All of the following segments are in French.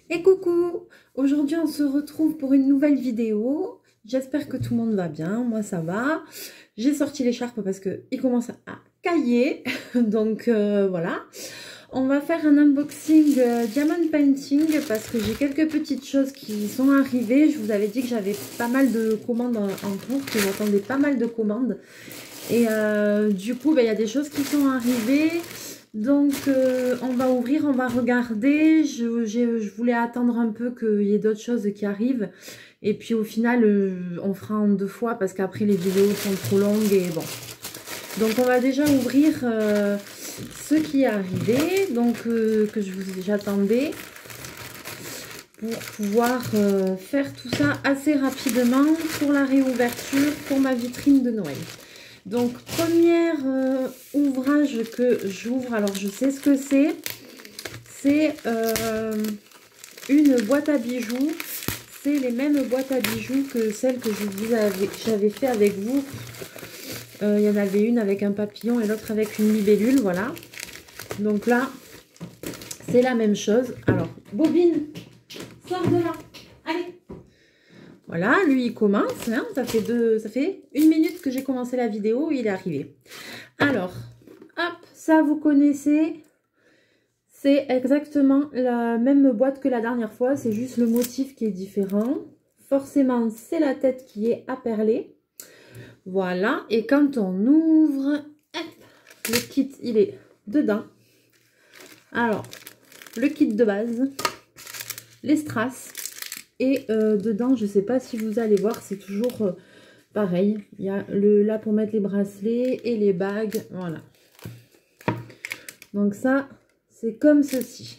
Et coucou! Aujourd'hui on se retrouve pour une nouvelle vidéo. J'espère que tout le monde va bien, moi ça va. J'ai sorti l'écharpe parce qu'il commence à cailler. Donc voilà. On va faire un unboxing Diamond Painting parce que j'ai quelques petites choses qui sont arrivées. Je vous avais dit que j'avais pas mal de commandes en cours, que j'attendais pas mal de commandes. Et du coup, il y a des choses qui sont arrivées. Donc, on va ouvrir, on va regarder. Je voulais attendre un peu qu'il y ait d'autres choses qui arrivent. Et puis, au final, on fera en deux fois parce qu'après, les vidéos sont trop longues. Et bon. Donc, on va déjà ouvrir ce qui est arrivé. Donc, que j'attendais. Pour pouvoir faire tout ça assez rapidement pour la réouverture, pour ma vitrine de Noël. Donc, premier ouvrage que j'ouvre, alors je sais ce que c'est. C'est une boîte à bijoux. C'est les mêmes boîtes à bijoux que celles que j'avais fait avec vous. Il y en avait une avec un papillon et l'autre avec une libellule, voilà. Donc là, c'est la même chose. Alors, bobine, sors de là, allez. Voilà, lui il commence, hein, ça fait 1 minute que j'ai commencé la vidéo, il est arrivé. Alors, hop, ça vous connaissez, c'est exactement la même boîte que la dernière fois, c'est juste le motif qui est différent. Forcément, c'est la tête qui est à perler. Voilà, et quand on ouvre, hop, le kit il est dedans. Alors, le kit de base, les strass. Et dedans, je ne sais pas si vous allez voir, c'est toujours pareil. Il y a là pour mettre les bracelets et les bagues. Voilà. Donc ça, c'est comme ceci.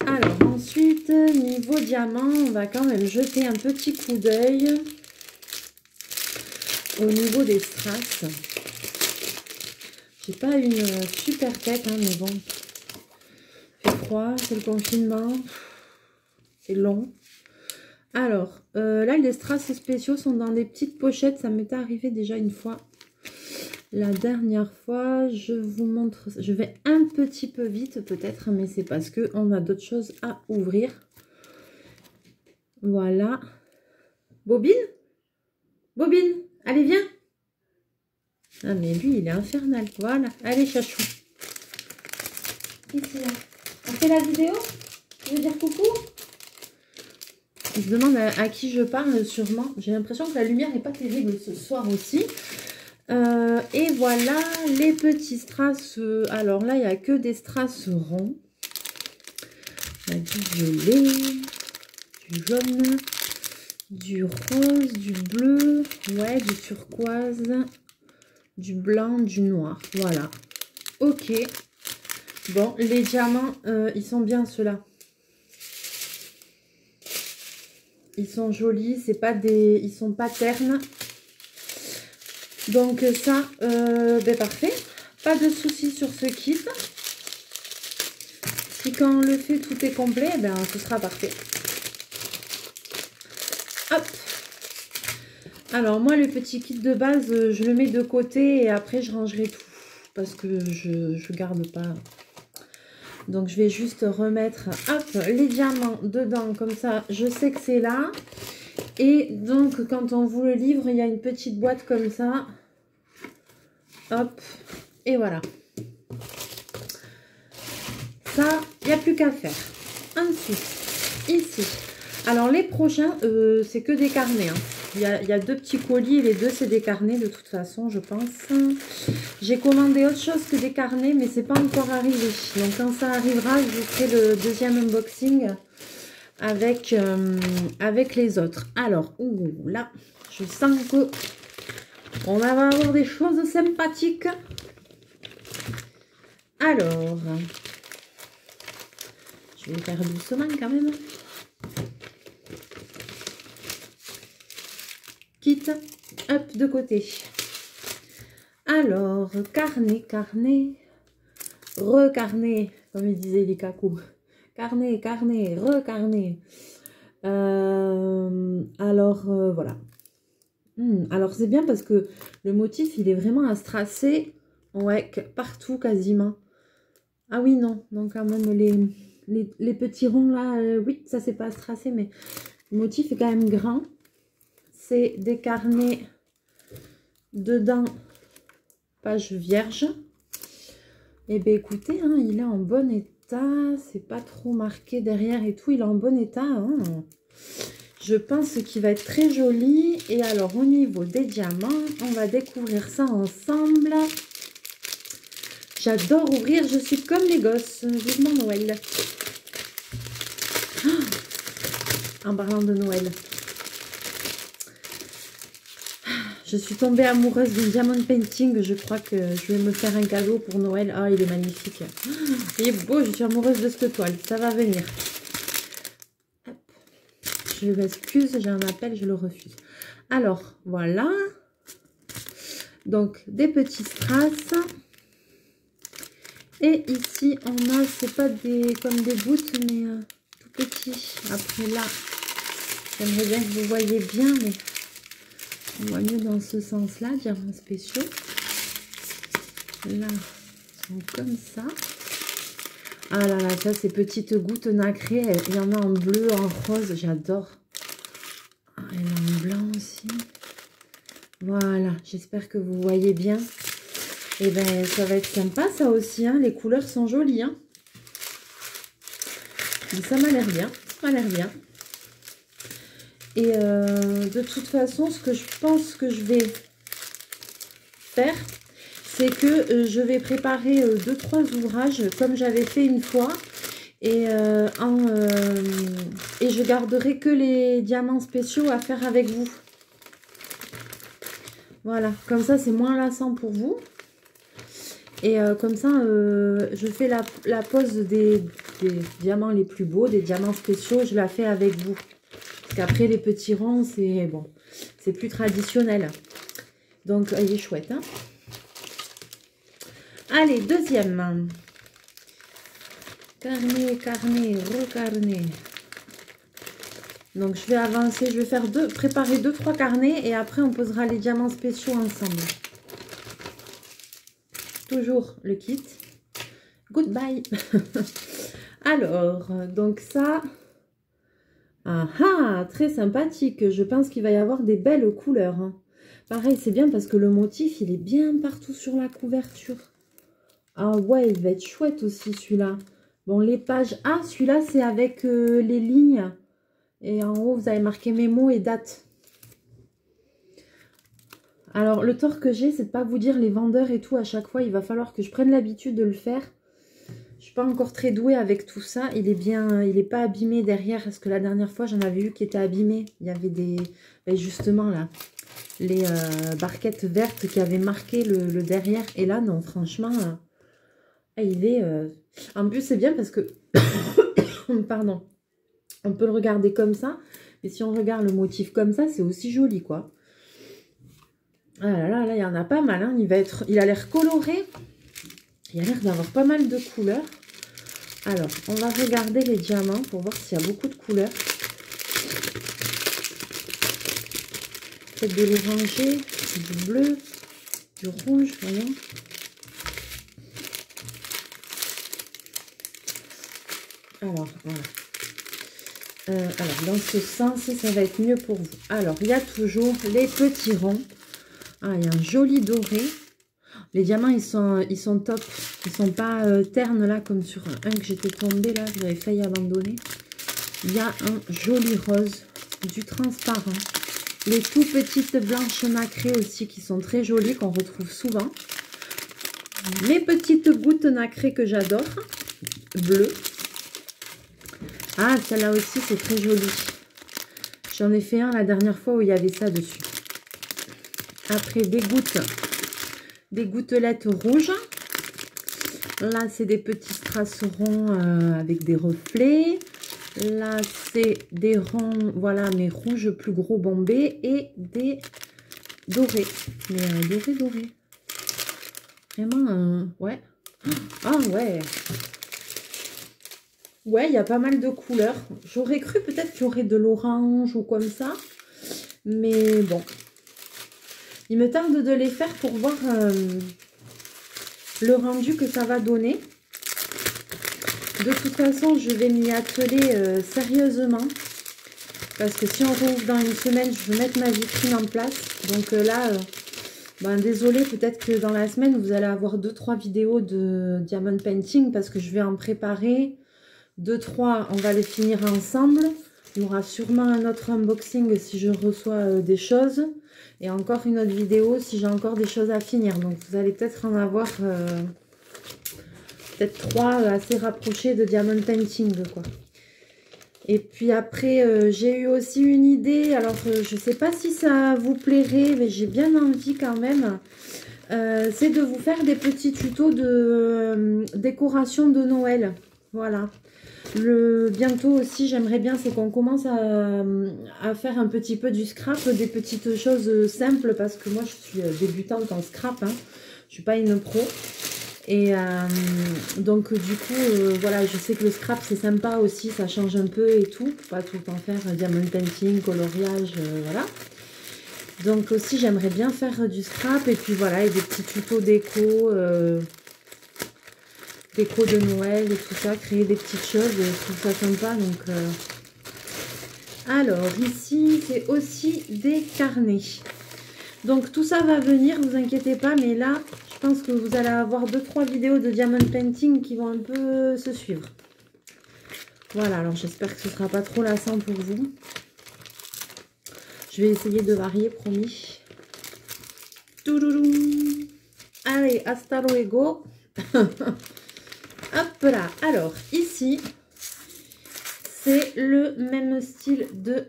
Alors ensuite, niveau diamant, on va quand même jeter un petit coup d'œil au niveau des strass. J'ai pas une super tête, hein, mais bon. Il fait froid, c'est le confinement. C'est long. Alors, là, les strass spéciaux sont dans des petites pochettes. Ça m'est arrivé déjà une fois. La dernière fois, je vous montre. Je vais un petit peu vite peut-être, mais c'est parce qu'on a d'autres choses à ouvrir. Voilà. Bobine? Bobine, allez, viens. Ah, mais lui, il est infernal. Voilà. Allez, chachou. Ici, là. On fait la vidéo? Tu veux dire coucou? Il se demande à qui je parle sûrement. J'ai l'impression que la lumière n'est pas terrible ce soir aussi. Et voilà les petits strass. Alors là, il n'y a que des strass ronds. Il y a du violet, du jaune, du rose, du bleu, ouais, du turquoise, du blanc, du noir. Voilà. Ok. Bon, les diamants, ils sont bien ceux-là. Ils sont jolis, c'est pas des, ils sont pas ternes. Donc ça, parfait. Pas de soucis sur ce kit. Si quand on le fait tout est complet, ce sera parfait. Hop. Alors moi le petit kit de base, je le mets de côté et après je rangerai tout parce que je garde pas. Donc je vais juste remettre hop, les diamants dedans comme ça, je sais que c'est là. Et donc quand on vous le livre, il y a une petite boîte comme ça. Hop, et voilà. Ça, il n'y a plus qu'à faire. Ensuite, ici. Alors les prochains, c'est que des carnets. Hein. Il y a deux petits colis et les deux c'est des carnets de toute façon, je pense. J'ai commandé autre chose que des carnets, mais c'est pas encore arrivé. Donc quand ça arrivera, je vous ferai le deuxième unboxing avec, avec les autres. Alors, là, je sens que on va avoir des choses sympathiques. Alors, je vais faire doucement quand même. Kit, hop, de côté. Alors, carnet, recarnet, comme il disait les cacous. Carnet, recarnet. Alors, voilà. Alors, c'est bien parce que le motif, il est vraiment à strassé. Ouais, partout quasiment. Ah oui, non. Donc, quand même, les petits ronds là, oui, ça c'est pas tracé, mais le motif est quand même grand. C'est des carnets dedans, page vierge. Et bien écoutez, hein, il est en bon état, c'est pas trop marqué derrière et tout, il est en bon état. Hein. Je pense qu'il va être très joli. Et alors au niveau des diamants, on va découvrir ça ensemble. J'adore ouvrir, je suis comme les gosses, vivement Noël. En parlant de Noël. Je suis tombée amoureuse d'une diamond painting. Je crois que je vais me faire un cadeau pour Noël. Ah, il est magnifique. Il est beau, je suis amoureuse de cette toile. Ça va venir. Hop. Je m'excuse, j'ai un appel, je le refuse. Alors, voilà. Donc, des petits strass. Et ici, on a, c'est pas des comme des gouttes, mais tout petits. Après là, j'aimerais bien que vous voyez bien, mais on voit mieux dans ce sens-là, diamants spéciaux. Là, ils sont comme ça. Ah là là, ça, ces petites gouttes nacrées, il y en a en bleu, en rose, j'adore. Ah, il y en a en blanc aussi. Voilà, j'espère que vous voyez bien. Et ben ça va être sympa ça aussi, hein. Les couleurs sont jolies. Hein. Mais ça m'a l'air bien, ça m'a l'air bien. Et de toute façon, ce que je pense que je vais faire, c'est que je vais préparer 2-3 ouvrages comme j'avais fait une fois. Et je garderai que les diamants spéciaux à faire avec vous. Voilà, comme ça c'est moins lassant pour vous. Et comme ça, je fais la pose des diamants les plus beaux, des diamants spéciaux, je la fais avec vous. Parce qu'après, les petits ronds, c'est bon, c'est plus traditionnel. Donc, il est chouette. Hein. Allez, deuxième. Carnet, recarnet. Donc, je vais avancer, je vais faire préparer 2-3 carnets et après, on posera les diamants spéciaux ensemble. Toujours le kit. Goodbye. Alors, donc ça... Ah ah, très sympathique. Je pense qu'il va y avoir des belles couleurs. Hein. Pareil, c'est bien parce que le motif, il est bien partout sur la couverture. Ah ouais, il va être chouette aussi celui-là. Bon, les pages... Ah, celui-là, c'est avec les lignes. Et en haut, vous avez marqué mémo et date. Alors, le tort que j'ai, c'est de ne pas vous dire les vendeurs et tout à chaque fois. Il va falloir que je prenne l'habitude de le faire. Je suis pas encore très douée avec tout ça. Il est bien, il n'est pas abîmé derrière. Parce que la dernière fois, j'en avais eu qui était abîmé. Il y avait des... Ben justement, là, les barquettes vertes qui avaient marqué le derrière. Et là, non, franchement, il est... En plus, c'est bien parce que... Pardon. On peut le regarder comme ça. Mais si on regarde le motif comme ça, c'est aussi joli, quoi. Ah là là, là, il y en a pas mal. Hein. Il a l'air coloré. Il a l'air d'avoir pas mal de couleurs. Alors, on va regarder les diamants pour voir s'il y a beaucoup de couleurs. Peut-être de l'oranger, du bleu, du rouge, voyons. Alors, voilà. Alors, dans ce sens, ça va être mieux pour vous. Alors, il y a toujours les petits ronds. Ah, il y a un joli doré. Les diamants, ils sont top. Ils sont pas ternes là, comme sur un que j'étais tombée là. J'avais failli abandonner. Il y a un joli rose, du transparent. Les tout petites blanches nacrées aussi qui sont très jolies, qu'on retrouve souvent. Les petites gouttes nacrées que j'adore, bleues. Ah, celle-là aussi, c'est très joli. J'en ai fait un la dernière fois où il y avait ça dessus. Après, des gouttelettes rouges. Là, c'est des petits strass ronds avec des reflets. Là, c'est des ronds, voilà, mais rouges plus gros bombés. Et des dorés. Mais dorés. Vraiment, ouais. Ah, ouais. Ouais, il y a pas mal de couleurs. J'aurais cru peut-être qu'il y aurait de l'orange ou comme ça. Mais bon. Il me tarde de les faire pour voir le rendu que ça va donner. De toute façon, je vais m'y atteler sérieusement. Parce que si on rouvre dans une semaine, je veux mettre ma vitrine en place. Donc là, ben, désolé, peut-être que dans la semaine, vous allez avoir 2-3 vidéos de diamond painting. Parce que je vais en préparer 2-3, on va les finir ensemble. Il y aura sûrement un autre unboxing si je reçois des choses. Et encore une autre vidéo si j'ai encore des choses à finir. Donc vous allez peut-être en avoir peut-être 3 assez rapprochés de diamond painting, quoi. Et puis après, j'ai eu aussi une idée. Alors, je ne sais pas si ça vous plairait, mais j'ai bien envie quand même. C'est de vous faire des petits tutos de décoration de Noël. Voilà. Bientôt aussi, j'aimerais bien, c'est qu'on commence à faire un petit peu du scrap, des petites choses simples, parce que moi, je suis débutante en scrap. Hein. Je ne suis pas une pro. Et donc du coup, voilà, je sais que le scrap c'est sympa aussi, ça change un peu et tout. Faut pas tout le temps faire diamond painting, coloriage, voilà. Donc aussi j'aimerais bien faire du scrap et puis voilà, et des petits tutos déco, déco de Noël et tout ça, créer des petites choses, je trouve ça sympa. Donc alors ici c'est aussi des carnets. Donc tout ça va venir, vous inquiétez pas, mais là, je pense que vous allez avoir 2-3 vidéos de diamond painting qui vont un peu se suivre. Voilà, alors j'espère que ce ne sera pas trop lassant pour vous. Je vais essayer de varier, promis. Toudoudou. Allez, hasta luego. Hop là, alors ici, c'est le même style de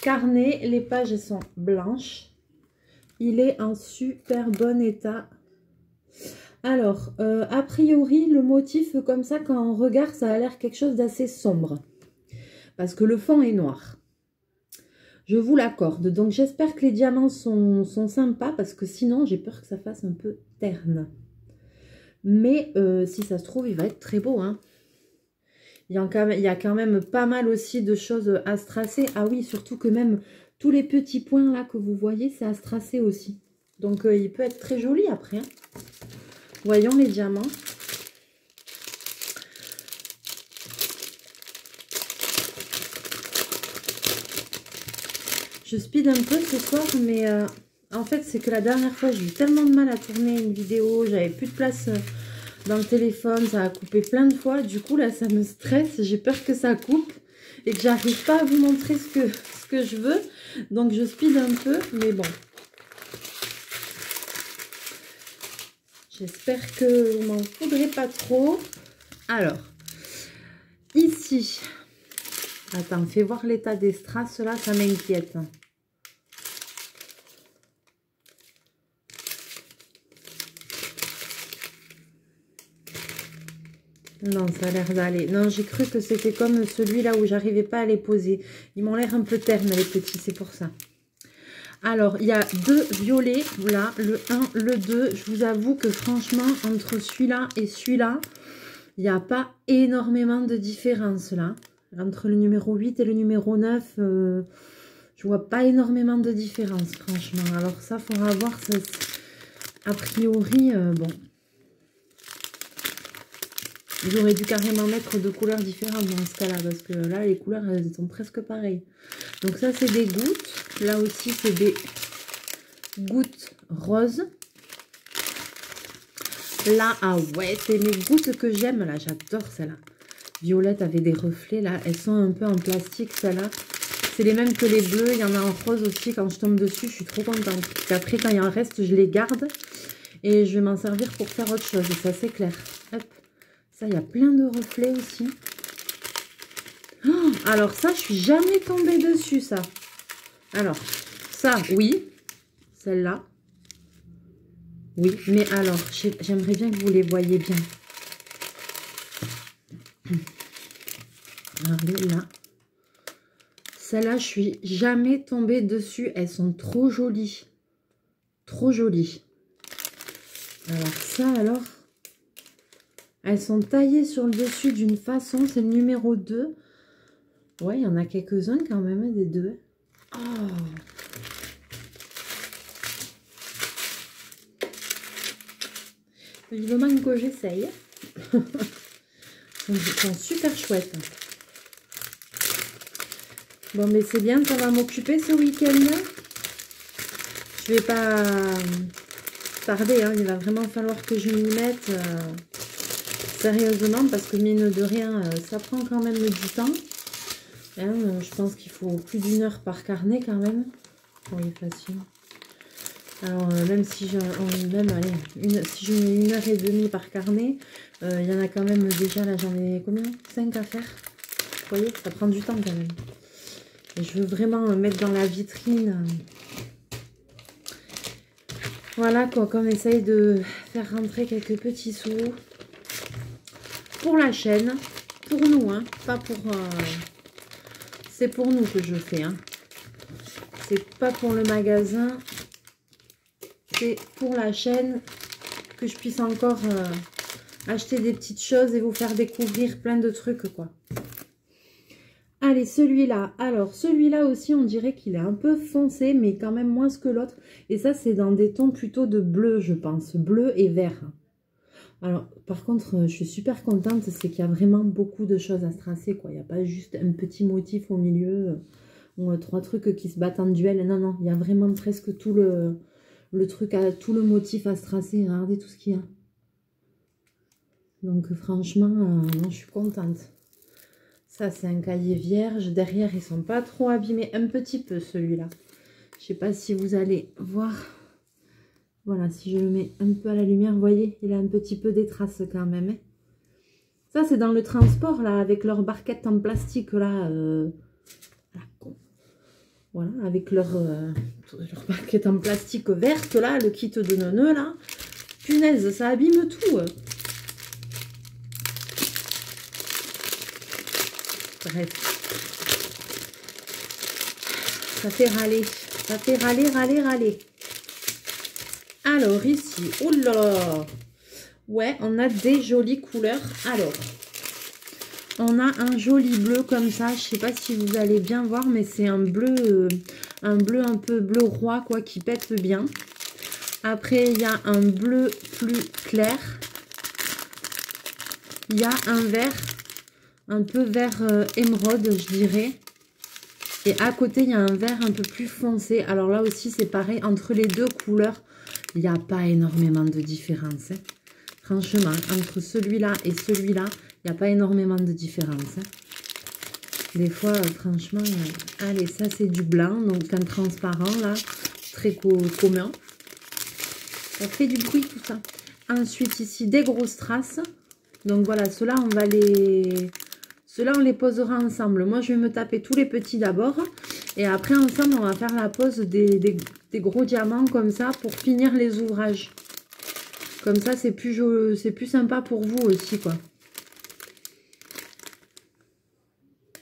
carnet. Les pages elles sont blanches. Il est en super bon état. Alors, a priori, le motif comme ça, quand on regarde, ça a l'air quelque chose d'assez sombre. Parce que le fond est noir. Je vous l'accorde. Donc, j'espère que les diamants sont sympas. Parce que sinon, j'ai peur que ça fasse un peu terne. Mais si ça se trouve, il va être très beau. Hein. Il y a quand même pas mal aussi de choses à stracer. Ah oui, surtout que même tous les petits points là que vous voyez, c'est à stracer aussi. Donc, il peut être très joli après. Hein. Voyons les diamants. Je speed un peu ce soir, mais en fait, c'est que la dernière fois, j'ai eu tellement de mal à tourner une vidéo. J'avais plus de place dans le téléphone. Ça a coupé plein de fois. Du coup, là, ça me stresse. J'ai peur que ça coupe et que j'arrive pas à vous montrer ce que je veux. Donc, je speed un peu, mais bon. J'espère que vous m'en faudrez pas trop. Alors, ici, attends, fais voir l'état des strass là, ça m'inquiète. Non, ça a l'air d'aller. Non, j'ai cru que c'était comme celui-là où j'arrivais pas à les poser. Ils m'ont l'air un peu ternes les petits, c'est pour ça. Alors, il y a 2 violets, là, le 1, le 2. Je vous avoue que franchement, entre celui-là et celui-là, il n'y a pas énormément de différence, là. Entre le numéro 8 et le numéro 9, je vois pas énormément de différence, franchement. Alors ça, il faudra voir, ça, a priori, bon. J'aurais dû carrément mettre 2 couleurs différentes dans ce cas-là, parce que là, les couleurs, elles sont presque pareilles. Donc ça, c'est des gouttes. Là aussi, c'est des gouttes roses. Là, ah ouais, c'est mes gouttes que j'aime. Là, j'adore celle-là. Violette avec des reflets, là. Elles sont un peu en plastique, celle-là. C'est les mêmes que les bleus. Il y en a en rose aussi. Quand je tombe dessus, je suis trop contente. Puis après, quand il en reste, je les garde. Et je vais m'en servir pour faire autre chose. Ça, c'est clair. Hop. Ça, il y a plein de reflets aussi. Oh, alors ça, je suis jamais tombée dessus, ça. Alors, ça, oui. Celle-là. Oui, mais alors, j'aimerais bien que vous les voyez bien. Regardez, là. Celle-là, je suis jamais tombée dessus. Elles sont trop jolies. Trop jolies. Alors, ça, alors... Elles sont taillées sur le dessus d'une façon. C'est le numéro 2. Ouais, il y en a quelques-uns quand même, des 2. Oh. Vivement que j'essaye. Ils sont super chouettes. Bon, mais c'est bien, ça va m'occuper ce week-end. Je vais pas tarder, hein. Il va vraiment falloir que je m'y mette sérieusement parce que mine de rien, ça prend quand même du temps. Hein, je pense qu'il faut plus d'1 heure par carnet quand même. Oui, facile. Alors, même si je mets 1h30 par carnet, il y en a quand même déjà, là j'en ai combien? 5 à faire. Vous voyez, ça prend du temps quand même. Et je veux vraiment mettre dans la vitrine. Voilà quoi, qu'on essaye de faire rentrer quelques petits sous pour la chaîne, pour nous, hein, pas pour... c'est pour nous que je fais, hein. C'est pas pour le magasin, c'est pour la chaîne, que je puisse encore acheter des petites choses et vous faire découvrir plein de trucs, quoi. Allez, celui-là. Alors, celui-là aussi, on dirait qu'il est un peu foncé, mais quand même moins que l'autre. Et ça, c'est dans des tons plutôt de bleu, je pense. Bleu et vert. Alors, par contre, je suis super contente, c'est qu'il y a vraiment beaucoup de choses à se tracer, quoi. Il n'y a pas juste un petit motif au milieu, ou 3 trucs qui se battent en duel. Non, non, il y a vraiment presque tout le truc, tout le motif à se tracer. Regardez tout ce qu'il y a. Donc, franchement, moi, je suis contente. Ça, c'est un cahier vierge. Derrière, ils sont pas trop abîmés. Un petit peu, celui-là. Je sais pas si vous allez voir. Voilà, si je le mets un peu à la lumière, vous voyez, il a un petit peu des traces quand même. Hein. Ça, c'est dans le transport, là, avec leur barquette en plastique, là. Voilà, avec leur barquette en plastique verte, là, le kit de neuneu, là. Punaise, ça abîme tout. Bref. Ça fait râler. Ça fait râler, râler, râler. Alors, ici, oh là là. Ouais, on a des jolies couleurs. Alors, on a un joli bleu comme ça. Je sais pas si vous allez bien voir, mais c'est un bleu un peu bleu roi, quoi, qui pète bien. Après, il y a un bleu plus clair. Il y a un vert, un peu vert émeraude, je dirais. Et à côté, il y a un vert un peu plus foncé. Alors là aussi, c'est pareil. Entre les deux couleurs, il n'y a pas énormément de différence. Hein. Franchement, entre celui-là et celui-là, il n'y a pas énormément de différence. Hein. Des fois, franchement, allez, ça c'est du blanc, donc un transparent là, très commun. Ça fait du bruit tout ça. Ensuite, ici, des grosses traces. Donc voilà, ceux-là, on les posera ensemble. Moi, je vais me taper tous les petits d'abord. Et après, ensemble, on va faire la pose des gros diamants comme ça pour finir les ouvrages. Comme ça, c'est plus sympa pour vous aussi, quoi.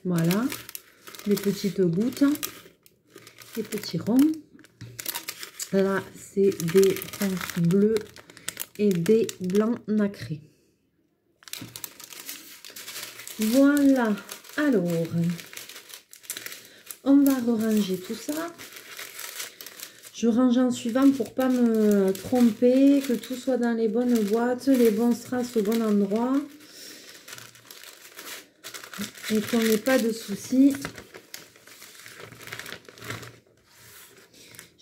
Voilà. Les petites gouttes. Les petits ronds. Là, c'est des ronds bleus et des blancs nacrés. Voilà. Alors, on va ranger tout ça. Je range en suivant pour pas me tromper, que tout soit dans les bonnes boîtes, les bons strass au bon endroit. Et qu'on n'ait pas de soucis.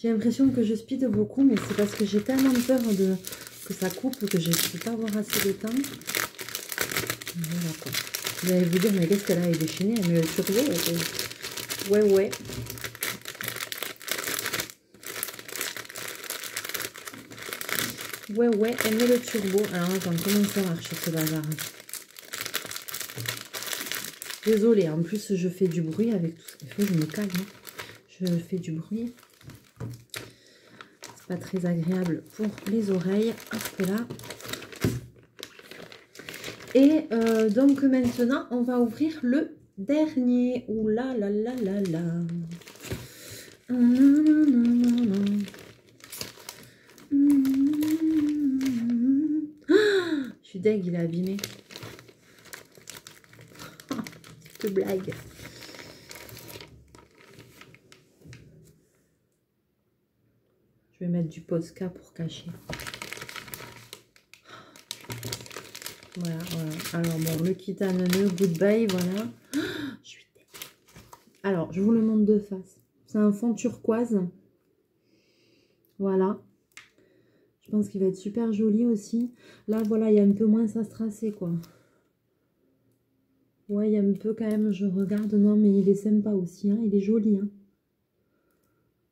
J'ai l'impression que je speed beaucoup, mais c'est parce que j'ai tellement peur que ça coupe que je ne peux pas avoir assez de temps. Voilà quoi. Vous allez vous dire, mais qu'est-ce qu'elle a déchaîné? Elle met le turbo. Ouais, ouais. Ouais, ouais, elle met le turbo. Alors attends, comment ça marche ce bazar? Désolée, en plus je fais du bruit avec tout ce qu'il fait, je me calme. Je fais du bruit. C'est pas très agréable pour les oreilles. Hop là. Et donc maintenant, on va ouvrir le dernier. Ouh là là là là là. Je suis deg, il est abîmé. Que blague. Je vais mettre du Posca pour cacher. Voilà, voilà. Alors bon, le kit à nœud, goodbye, voilà. Je suis dégoûtée. Alors, je vous le montre de face. C'est un fond turquoise. Voilà. Je pense qu'il va être super joli aussi. Là, voilà, il y a un peu moins à se tracer, quoi. Ouais, il y a un peu quand même, je regarde. Non, mais il est sympa aussi, hein. Il est joli, hein.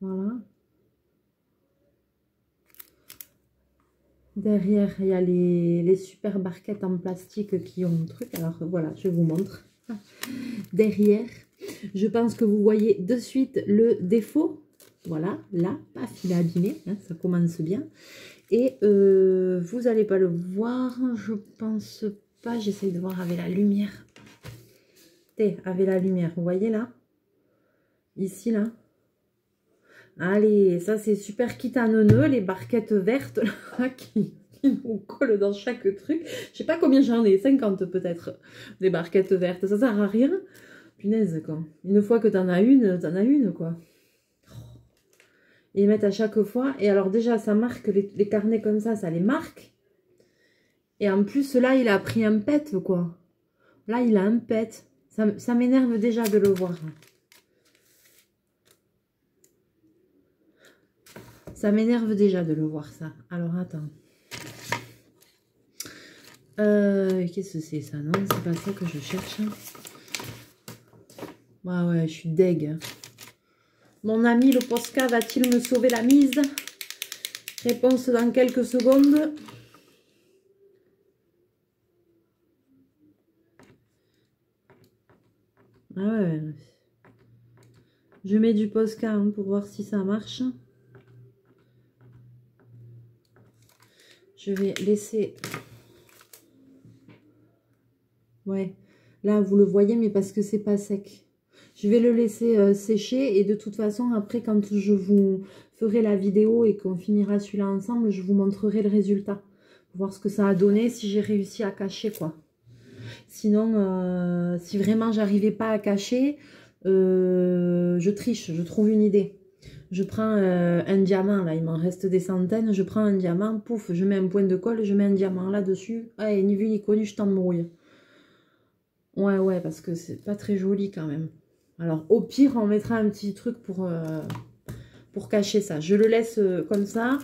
Voilà. Derrière, il y a les super barquettes en plastique qui ont un truc. Alors, voilà, je vous montre. Derrière, je pense que vous voyez de suite le défaut. Voilà, là, paf, il est abîmé. Hein, ça commence bien. Et vous n'allez pas le voir, je pense pas. J'essaye de voir avec la lumière. Avec la lumière, vous voyez là? Ici, là. Allez, ça c'est super kit à nœud, les barquettes vertes là, qui nous collent dans chaque truc. Je sais pas combien j'en ai, 50 peut-être, des barquettes vertes. Ça sert à rien. Punaise, quoi. Une fois que t'en as une, quoi. Et ils mettent à chaque fois. Et alors déjà, ça marque, les carnets comme ça les marque. Et en plus, là, il a pris un pet, quoi. Là, il a un pet. Ça m'énerve déjà de le voir. Ça m'énerve déjà de le voir, ça. Alors, attends. Qu'est-ce que c'est, ça? Non, c'est pas ça que je cherche. Ouais, je suis deg. Mon ami, le Posca, va-t-il me sauver la mise? Réponse dans quelques secondes. Ah ouais. Je mets du Posca hein, pour voir si ça marche. Je vais laisser... Ouais. Là, vous le voyez, mais parce que c'est pas sec. Je vais le laisser sécher. Et de toute façon, après, quand je vous ferai la vidéo et qu'on finira celui-là ensemble, je vous montrerai le résultat. Pour voir ce que ça a donné, si j'ai réussi à cacher, quoi. Sinon, si vraiment j'arrivais pas à cacher, je triche, je trouve une idée. Je prends un diamant, là, il m'en reste des centaines. Je prends un diamant, pouf, je mets un point de colle, je mets un diamant là-dessus. Ah, et ni vu ni connu, je t'embrouille. Ouais, parce que c'est pas très joli quand même. Alors, au pire, on mettra un petit truc pour cacher ça. Je le laisse comme ça.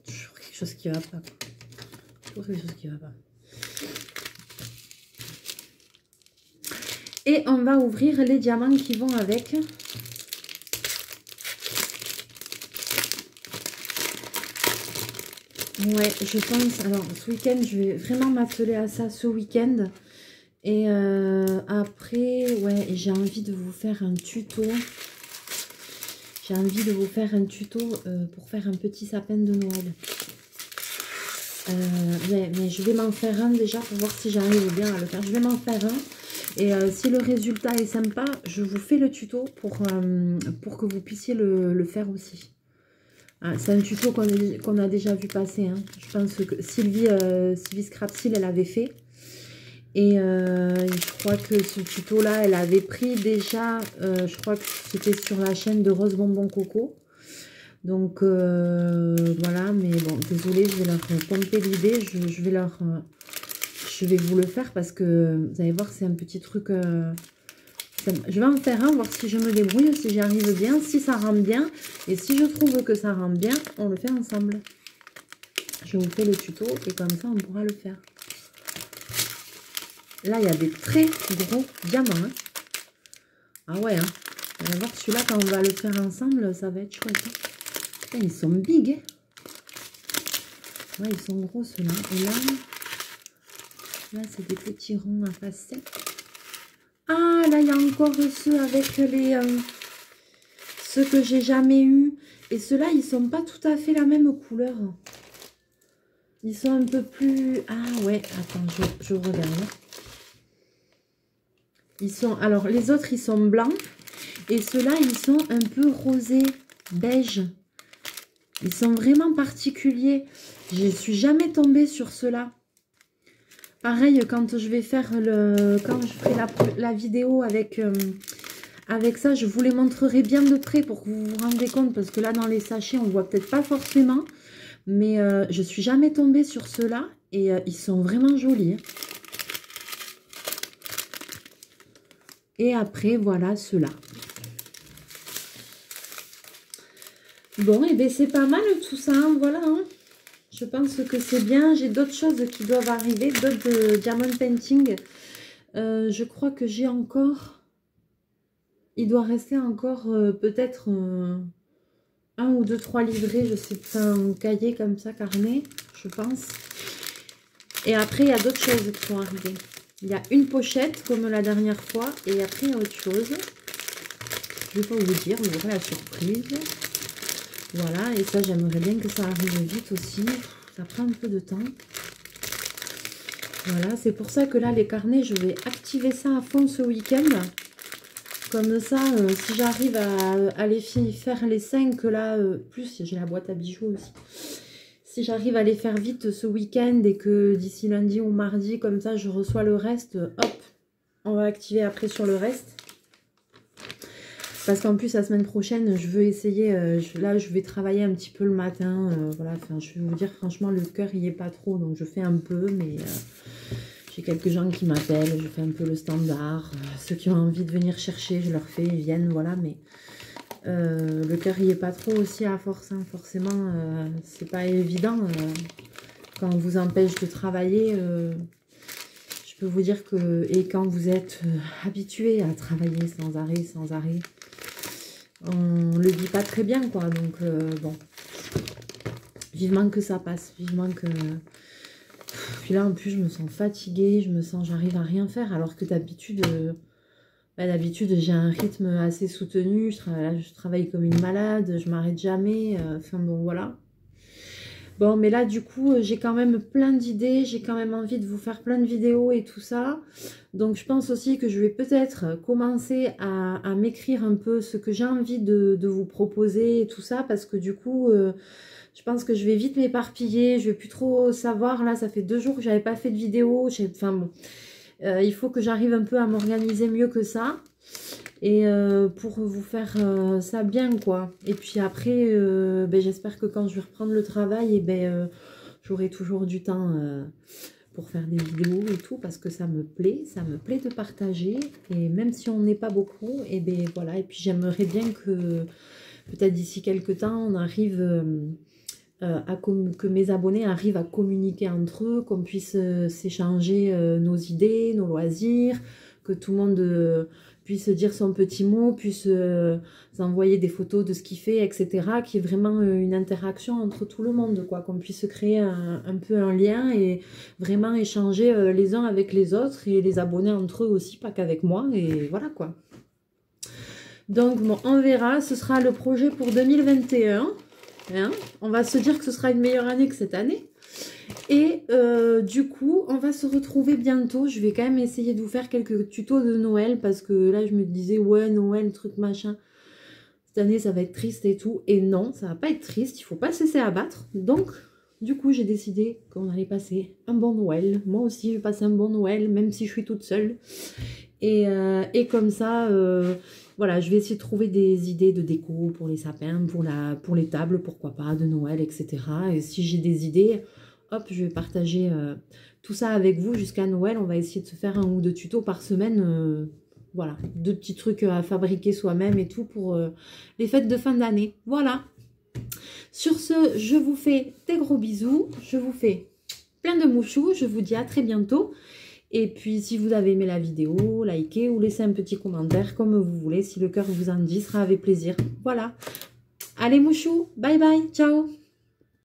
Toujours quelque chose qui va pas. Toujours quelque chose qui va pas. Et on va ouvrir les diamants qui vont avec. Ouais, je pense. Alors, ce week-end, je vais vraiment m'atteler à ça ce week-end. Et après, ouais, j'ai envie de vous faire un tuto. J'ai envie de vous faire un tuto pour faire un petit sapin de Noël. Mais je vais m'en faire un déjà pour voir si j'arrive bien à le faire. Je vais m'en faire un. Et si le résultat est sympa, je vous fais le tuto pour que vous puissiez le faire aussi. Ah, c'est un tuto qu'on a déjà vu passer. Hein. Je pense que Sylvie Scrapsil, elle avait fait. Et je crois que ce tuto-là, elle avait pris déjà, je crois que c'était sur la chaîne de Rose Bonbon Coco. Donc voilà, mais bon, désolée, je vais leur pomper l'idée. Je vais vous le faire parce que vous allez voir, c'est un petit truc. Je vais en faire un, voir si je me débrouille, si j'y arrive bien, si ça rend bien. Et si je trouve que ça rend bien, on le fait ensemble. Je vous fais le tuto et comme ça, on pourra le faire. Là, il y a des très gros diamants. Hein. Ah ouais, hein. On va voir celui-là, quand on va le faire ensemble, ça va être chouette. Hein. Putain, ils sont big. Hein. Ouais, ils sont gros ceux-là. Et là c'est des petits ronds à facettes. Ah, là, il y a encore ceux avec les... ceux que j'ai jamais eu. Et ceux-là, ils sont pas tout à fait la même couleur. Ils sont un peu plus... Ah ouais, attends, je regarde. Ils sont... Alors, les autres, ils sont blancs. Et ceux-là, ils sont un peu rosés, beige. Ils sont vraiment particuliers. Je ne suis jamais tombée sur ceux-là. Pareil, quand je vais faire quand je ferai la vidéo avec ça, je vous les montrerai bien de près pour que vous vous rendiez compte. Parce que là, dans les sachets, on ne voit peut-être pas forcément. Mais je suis jamais tombée sur ceux-là et ils sont vraiment jolis. Et après, voilà ceux-là. Bon, et bien c'est pas mal tout ça, hein, voilà. Hein. Je pense que c'est bien. J'ai d'autres choses qui doivent arriver, d'autres diamond painting. Je crois que j'ai encore... Il doit rester encore peut-être 1 ou 2, 3 livrets, je sais pas, un cahier comme ça, carnet, je pense. Et après, il y a d'autres choses qui vont arriver. Il y a une pochette, comme la dernière fois, et après, il y a autre chose. Je vais pas vous dire, vous aurez la surprise. Voilà, et ça, j'aimerais bien que ça arrive vite aussi. Ça prend un peu de temps. Voilà, c'est pour ça que là, les carnets, je vais activer ça à fond ce week-end. Comme ça, si j'arrive à les faire les 5 là, plus j'ai la boîte à bijoux aussi. Si j'arrive à les faire vite ce week-end et que d'ici lundi ou mardi, comme ça, je reçois le reste, hop, on va activer après sur le reste. Parce qu'en plus, la semaine prochaine, je veux essayer, là, je vais travailler un petit peu le matin. Voilà, enfin, je vais vous dire, franchement, le cœur, il n'y est pas trop, donc je fais un peu, mais... j'ai quelques gens qui m'appellent, je fais un peu le standard. Ceux qui ont envie de venir chercher, je leur fais, ils viennent, voilà. Mais le cœur y est pas trop aussi à force, hein. Forcément, c'est pas évident. Quand on vous empêche de travailler, je peux vous dire que... Et quand vous êtes habitué à travailler sans arrêt, on le vit pas très bien, quoi. Donc, bon, vivement que ça passe, vivement que... Puis là, en plus, je me sens fatiguée, j'arrive à rien faire, alors que d'habitude, j'ai un rythme assez soutenu, je travaille comme une malade, je m'arrête jamais, enfin bon, voilà. Bon, mais là, du coup, j'ai quand même plein d'idées, j'ai quand même envie de vous faire plein de vidéos et tout ça. Donc, je pense aussi que je vais peut-être commencer à m'écrire un peu ce que j'ai envie de vous proposer et tout ça, parce que du coup... je pense que je vais vite m'éparpiller, je vais plus trop savoir. Là, ça fait 2 jours que j'avais pas fait de vidéo. Enfin bon, il faut que j'arrive un peu à m'organiser mieux que ça. Et pour vous faire ça bien, quoi. Et puis après, ben, j'espère que quand je vais reprendre le travail, j'aurai toujours du temps pour faire des vidéos et tout. Parce que ça me plaît de partager. Et même si on n'est pas beaucoup, et ben voilà. Et puis j'aimerais bien que peut-être d'ici quelques temps, on arrive... que mes abonnés arrivent à communiquer entre eux, qu'on puisse s'échanger nos idées, nos loisirs, que tout le monde puisse dire son petit mot, puisse s'envoyer des photos de ce qu'il fait, etc. Qu'il y ait vraiment une interaction entre tout le monde, quoi, qu'on puisse créer un peu un lien et vraiment échanger les uns avec les autres et les abonnés entre eux aussi, pas qu'avec moi, et voilà, quoi. Donc, bon, on verra, ce sera le projet pour 2021. Hein, on va se dire que ce sera une meilleure année que cette année. Et du coup, on va se retrouver bientôt. Je vais quand même essayer de vous faire quelques tutos de Noël. Parce que là, je me disais, ouais, Noël, truc machin. Cette année, ça va être triste et tout. Et non, ça va pas être triste. Il faut pas se laisser abattre. Donc, du coup, j'ai décidé qu'on allait passer un bon Noël. Moi aussi, je vais passer un bon Noël, même si je suis toute seule. Et comme ça... voilà, je vais essayer de trouver des idées de déco pour les sapins, pour les tables, pourquoi pas, de Noël, etc. Et si j'ai des idées, hop, je vais partager tout ça avec vous jusqu'à Noël. On va essayer de se faire 1 ou 2 tutos par semaine. Voilà, 2 petits trucs à fabriquer soi-même et tout pour les fêtes de fin d'année. Voilà. Sur ce, je vous fais des gros bisous. Je vous fais plein de mouchous. Je vous dis à très bientôt. Et puis, si vous avez aimé la vidéo, likez ou laissez un petit commentaire comme vous voulez. Si le cœur vous en dit, sera avec plaisir. Voilà. Allez, mouchou. Bye bye. Ciao.